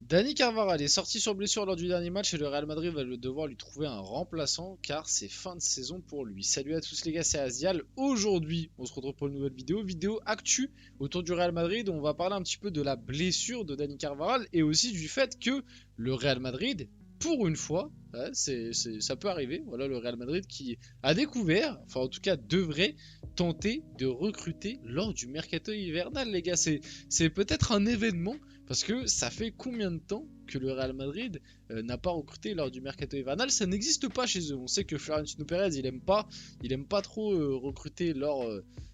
Dani Carvajal est sorti sur blessure lors du dernier match et le Real Madrid va devoir lui trouver un remplaçant car c'est fin de saison pour lui. Salut à tous les gars, c'est Azial. Aujourd'hui, on se retrouve pour une nouvelle vidéo actu autour du Real Madrid. On va parler un petit peu de la blessure de Dani Carvajal et aussi du fait que le Real Madrid, pour une fois, ouais, ça peut arriver, voilà le Real Madrid qui a découvert, enfin en tout cas devrait tenter de recruter lors du mercato hivernal les gars. C'est peut-être un événement parce que ça fait combien de temps que le Real Madrid n'a pas recruté lors du mercato hivernal? Ça n'existe pas chez eux. On sait que Florentino Pérez, il aime pas trop recruter lors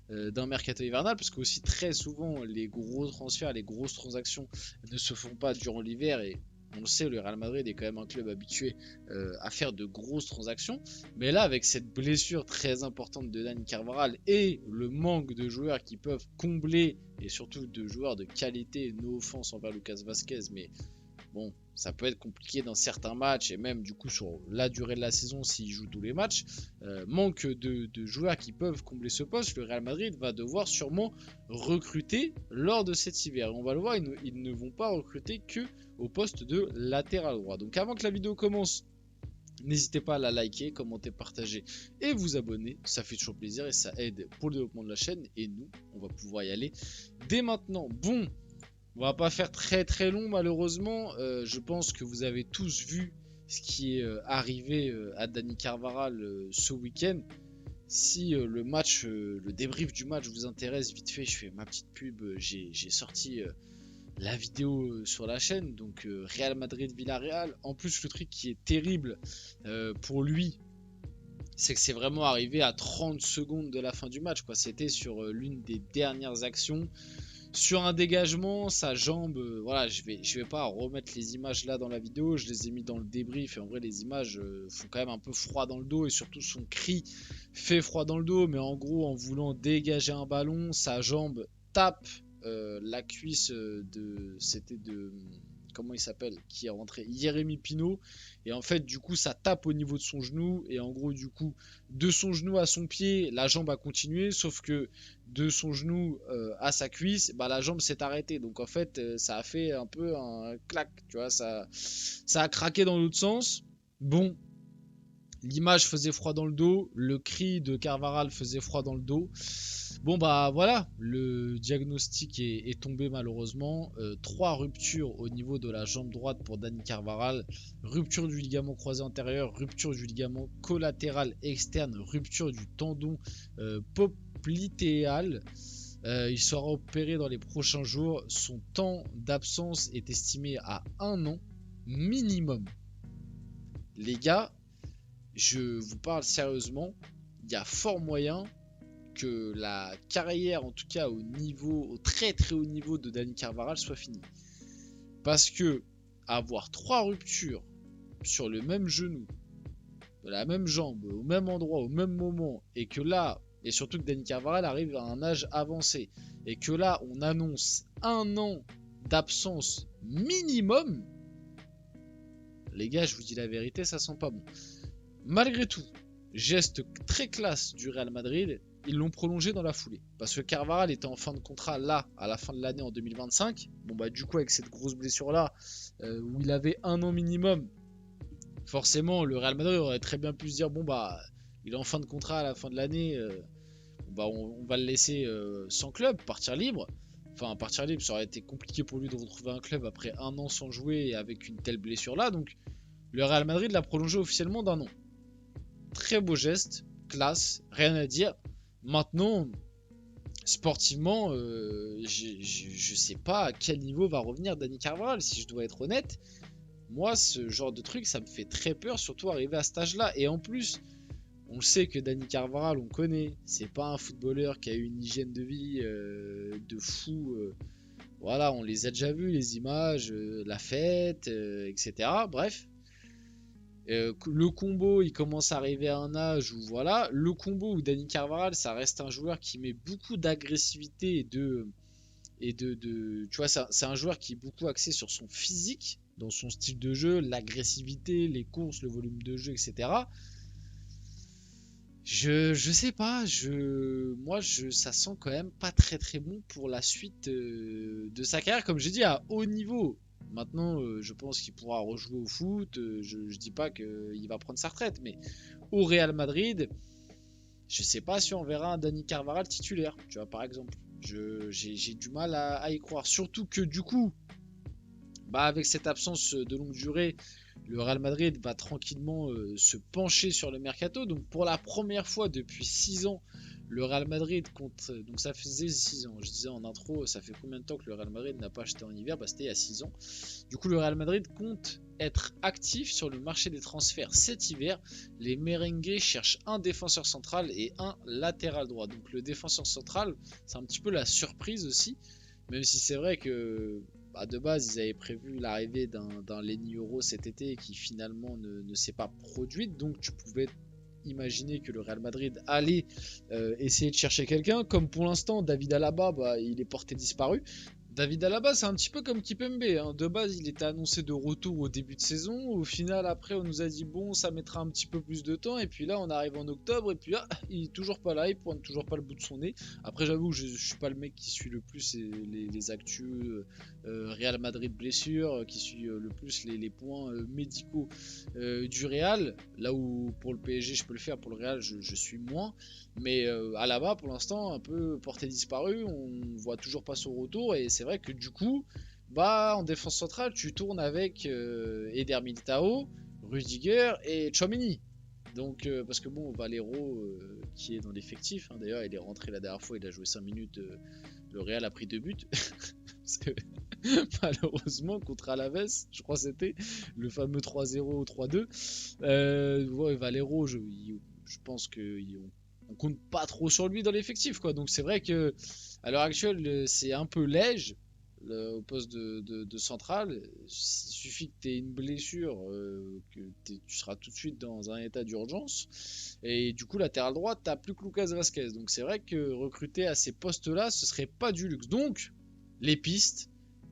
d'un mercato hivernal parce que aussi très souvent les gros transferts, les grosses transactions ne se font pas durant l'hiver et on le sait, le Real Madrid est quand même un club habitué à faire de grosses transactions. Mais là, avec cette blessure très importante de Dani Carvajal et le manque de joueurs qui peuvent combler, et surtout de joueurs de qualité, no offense envers Lucas Vazquez, mais bon, ça peut être compliqué dans certains matchs et même du coup sur la durée de la saison s'il joue tous les matchs. Manque de joueurs qui peuvent combler ce poste, le Real Madrid va devoir sûrement recruter lors de cet hiver. Et on va le voir, ils ne vont pas recruter que au poste de latéral droit. Donc avant que la vidéo commence, n'hésitez pas à la liker, commenter, partager et vous abonner. Ça fait toujours plaisir et ça aide pour le développement de la chaîne. Et nous, on va pouvoir y aller dès maintenant. Bon, on va pas faire très long malheureusement. Je pense que vous avez tous vu ce qui est arrivé à Dani Carvajal ce week-end. Si le débrief du match vous intéresse, vite fait, je fais ma petite pub. J'ai sorti la vidéo sur la chaîne, donc Real Madrid-Villarreal. En plus, le truc qui est terrible pour lui, c'est que c'est vraiment arrivé à 30 secondes de la fin du match, quoi. C'était sur l'une des dernières actions. Sur un dégagement, sa jambe, voilà, je vais pas remettre les images là dans la vidéo, je les ai mis dans le débrief et en vrai les images font quand même un peu froid dans le dos et surtout son cri fait froid dans le dos, mais en gros en voulant dégager un ballon, sa jambe tape la cuisse c'était de comment il s'appelle, qui est rentré, Jérémy Pino, et en fait du coup ça tape au niveau de son genou et en gros du coup de son genou à son pied la jambe a continué, sauf que de son genou à sa cuisse, bah, la jambe s'est arrêtée. Donc en fait, ça a fait un peu un clac, tu vois, ça a craqué dans l'autre sens. Bon, l'image faisait froid dans le dos, le cri de Carvajal faisait froid dans le dos. Bon bah voilà, le diagnostic est tombé malheureusement. 3 ruptures au niveau de la jambe droite pour Dani Carvajal. Rupture du ligament croisé antérieur, rupture du ligament collatéral externe, rupture du tendon poplitéal. Il sera opéré dans les prochains jours. Son temps d'absence est estimé à 1 an minimum. Les gars, je vous parle sérieusement, il y a fort moyen que la carrière, en tout cas au très haut niveau de Dani Carvajal soit finie. Parce que avoir 3 ruptures sur le même genou, de la même jambe, au même endroit, au même moment, et que là, et surtout que Dani Carvajal arrive à un âge avancé, et que là on annonce 1 an d'absence minimum, les gars, je vous dis la vérité, ça sent pas bon. Malgré tout, geste très classe du Real Madrid, ils l'ont prolongé dans la foulée. Parce que Carvajal était en fin de contrat là, à la fin de l'année en 2025. Bon bah du coup avec cette grosse blessure là, où il avait 1 an minimum, forcément le Real Madrid aurait très bien pu se dire bon bah il est en fin de contrat à la fin de l'année, bah on va le laisser sans club, partir libre. Enfin partir libre, ça aurait été compliqué pour lui de retrouver un club après 1 an sans jouer et avec une telle blessure là. Donc le Real Madrid l'a prolongé officiellement d'1 an. Très beau geste, classe, rien à dire. Maintenant, sportivement, je sais pas à quel niveau va revenir Dani Carvajal, si je dois être honnête. Moi, ce genre de truc, ça me fait très peur, surtout arriver à cet âge-là. Et en plus, on sait que Dani Carvajal, on connaît, c'est pas un footballeur qui a eu une hygiène de vie de fou. Voilà, on les a déjà vus, les images, la fête, etc. Bref, le combo, il commence à arriver à un âge où voilà, le combo où Dani Carvajal, ça reste un joueur qui met beaucoup d'agressivité tu vois, c'est un joueur qui est beaucoup axé sur son physique, dans son style de jeu, l'agressivité, les courses, le volume de jeu, etc. Je sais pas, ça sent quand même pas très bon pour la suite de sa carrière. Comme j'ai dit, à haut niveau, Maintenant, je pense qu'il pourra rejouer au foot. Je dis pas qu'il va prendre sa retraite, mais au Real Madrid, je sais pas si on verra un Dani Carvajal titulaire, tu vois, par exemple. J'ai du mal à y croire. Surtout que du coup, bah, avec cette absence de longue durée, le Real Madrid va tranquillement se pencher sur le mercato. Donc pour la première fois depuis 6 ans, le Real Madrid compte. Donc ça faisait 6 ans. Je disais en intro, ça fait combien de temps que le Real Madrid n'a pas acheté en hiver? Bah, c'était il y a 6 ans. Du coup, le Real Madrid compte être actif sur le marché des transferts cet hiver. Les merengues cherchent un défenseur central et un latéral droit. Donc le défenseur central, c'est un petit peu la surprise aussi. Même si c'est vrai que bah, de base, ils avaient prévu l'arrivée d'un Lenny Euro cet été qui finalement ne s'est pas produite. Donc tu pouvais imaginer que le Real Madrid allait essayer de chercher quelqu'un. Comme pour l'instant, David Alaba, bah, il est porté disparu. David Alaba, c'est un petit peu comme Kipembe, hein. De base, il était annoncé de retour au début de saison. Au final, après, on nous a dit bon, ça mettra un petit peu plus de temps. Et puis là, on arrive en octobre. Et puis là, il est toujours pas là. Il pointe toujours pas le bout de son nez. Après, j'avoue que je suis pas le mec qui suit le plus les actus Real Madrid blessure, qui suit le plus les points médicaux du Real. Là où pour le PSG, je peux le faire. Pour le Real, je suis moins. Mais Alaba, pour l'instant, un peu porté disparu. On voit toujours pas son retour. Et c'est vrai que du coup, bah, en défense centrale, tu tournes avec Eder Militao, Rudiger et Tchouaméni. Donc, parce que bon, Valero, qui est dans l'effectif, hein, d'ailleurs, il est rentré la dernière fois, il a joué 5 minutes. Le Real a pris 2 buts. Parce que malheureusement, contre Alaves, je crois que c'était le fameux 3-0 ou 3-2. Ouais, Valero, je pense que on compte pas trop sur lui dans l'effectif, quoi. Donc c'est vrai que à l'heure actuelle, c'est un peu léger au poste de central. Il suffit que tu aies une blessure, que tu seras tout de suite dans un état d'urgence. Et du coup, latéral droit, t'as plus que Lucas Vazquez. Donc c'est vrai que recruter à ces postes-là, ce serait pas du luxe. Donc, les pistes,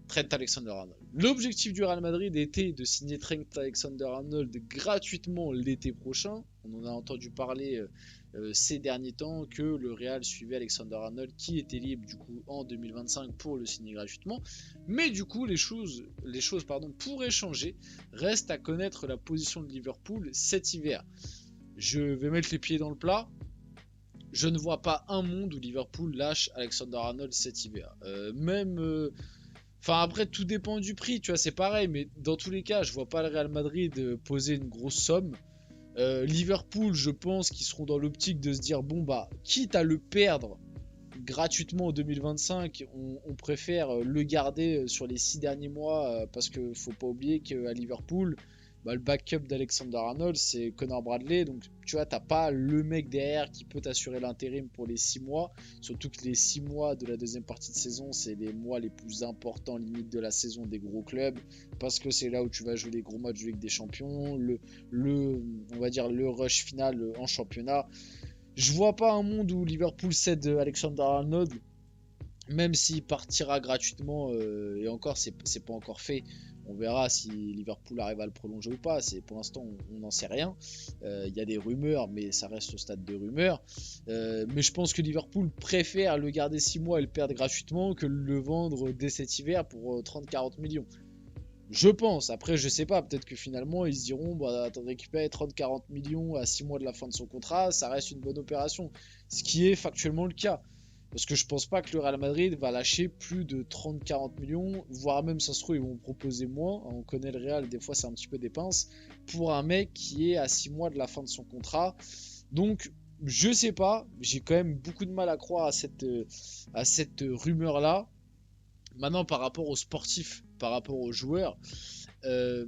Trent Alexander-Arnold. L'objectif du Real Madrid était de signer Trent Alexander-Arnold gratuitement l'été prochain. On en a entendu parler ces derniers temps que le Real suivait Alexander-Arnold qui était libre du coup en 2025 pour le signer gratuitement. Mais du coup les choses pourraient changer. Reste à connaître la position de Liverpool cet hiver. Je vais mettre les pieds dans le plat. Je ne vois pas un monde où Liverpool lâche Alexander-Arnold cet hiver. Enfin, après, tout dépend du prix, tu vois, c'est pareil, mais dans tous les cas, je vois pas le Real Madrid poser une grosse somme. Liverpool, je pense qu'ils seront dans l'optique de se dire bon, bah, quitte à le perdre gratuitement en 2025, on préfère le garder sur les 6 derniers mois parce qu'il faut pas oublier qu'à Liverpool, bah, le backup d'Alexander Arnold, c'est Connor Bradley. Donc, tu vois, t'as pas le mec derrière qui peut t'assurer l'intérim pour les 6 mois. Surtout que les 6 mois de la deuxième partie de saison, c'est les mois les plus importants, limite de la saison des gros clubs. Parce que c'est là où tu vas jouer les gros matchs de Ligue des Champions, on va dire le rush final en championnat. Je vois pas un monde où Liverpool cède Alexander Arnold, même s'il partira gratuitement, et encore, c'est pas encore fait. On verra si Liverpool arrive à le prolonger ou pas. Pour l'instant, on n'en sait rien. Il y a des rumeurs, mais ça reste au stade de rumeurs. Mais je pense que Liverpool préfère le garder 6 mois et le perdre gratuitement que le vendre dès cet hiver pour 30-40 millions. Je pense. Après, je sais pas. Peut-être que finalement, ils se diront bah, récupérer 30-40 millions à 6 mois de la fin de son contrat, ça reste une bonne opération. Ce qui est factuellement le cas. Parce que je pense pas que le Real Madrid va lâcher plus de 30-40 millions, voire même ça se trouve ils vont proposer moins. On connaît le Real, des fois c'est un petit peu des pinces, pour un mec qui est à 6 mois de la fin de son contrat. Donc je sais pas, j'ai quand même beaucoup de mal à croire à cette rumeur là. Maintenant par rapport aux sportifs, par rapport aux joueurs, euh,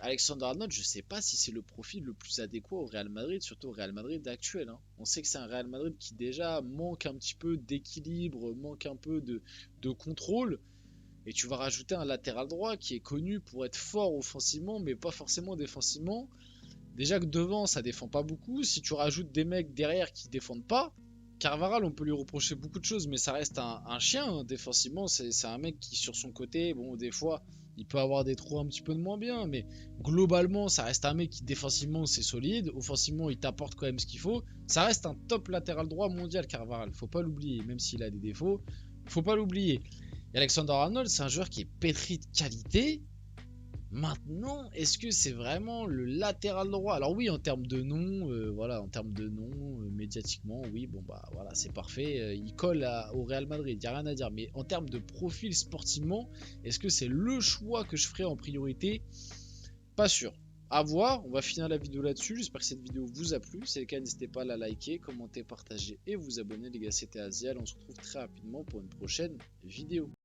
Alexander Arnold, je sais pas si c'est le profil le plus adéquat au Real Madrid, surtout au Real Madrid actuel, hein. On sait que c'est un Real Madrid qui déjà manque un petit peu d'équilibre, manque un peu de contrôle. Et tu vas rajouter un latéral droit qui est connu pour être fort offensivement, mais pas forcément défensivement. Déjà que devant, ça défend pas beaucoup. Si tu rajoutes des mecs derrière qui défendent pas, Carvajal, on peut lui reprocher beaucoup de choses, mais ça reste un chien, hein. Défensivement. C'est un mec qui, sur son côté, bon, des fois, il peut avoir des trous un petit peu de moins bien, mais globalement, ça reste un mec qui, défensivement, c'est solide. Offensivement, il t'apporte quand même ce qu'il faut. Ça reste un top latéral droit mondial, Carvajal. Faut pas l'oublier, même s'il a des défauts. Faut pas l'oublier. Et Alexander-Arnold, c'est un joueur qui est pétri de qualité. Maintenant, est-ce que c'est vraiment le latéral droit? Alors oui, en termes de nom, voilà, en termes de nom, médiatiquement, oui, bon bah voilà, c'est parfait. Il colle au Real Madrid, il n'y a rien à dire. Mais en termes de profil sportivement, est-ce que c'est le choix que je ferai en priorité? Pas sûr. À voir, on va finir la vidéo là-dessus. J'espère que cette vidéo vous a plu. Si c'est le cas, n'hésitez pas à la liker, commenter, partager et vous abonner. Les gars, c'était Azial. On se retrouve très rapidement pour une prochaine vidéo.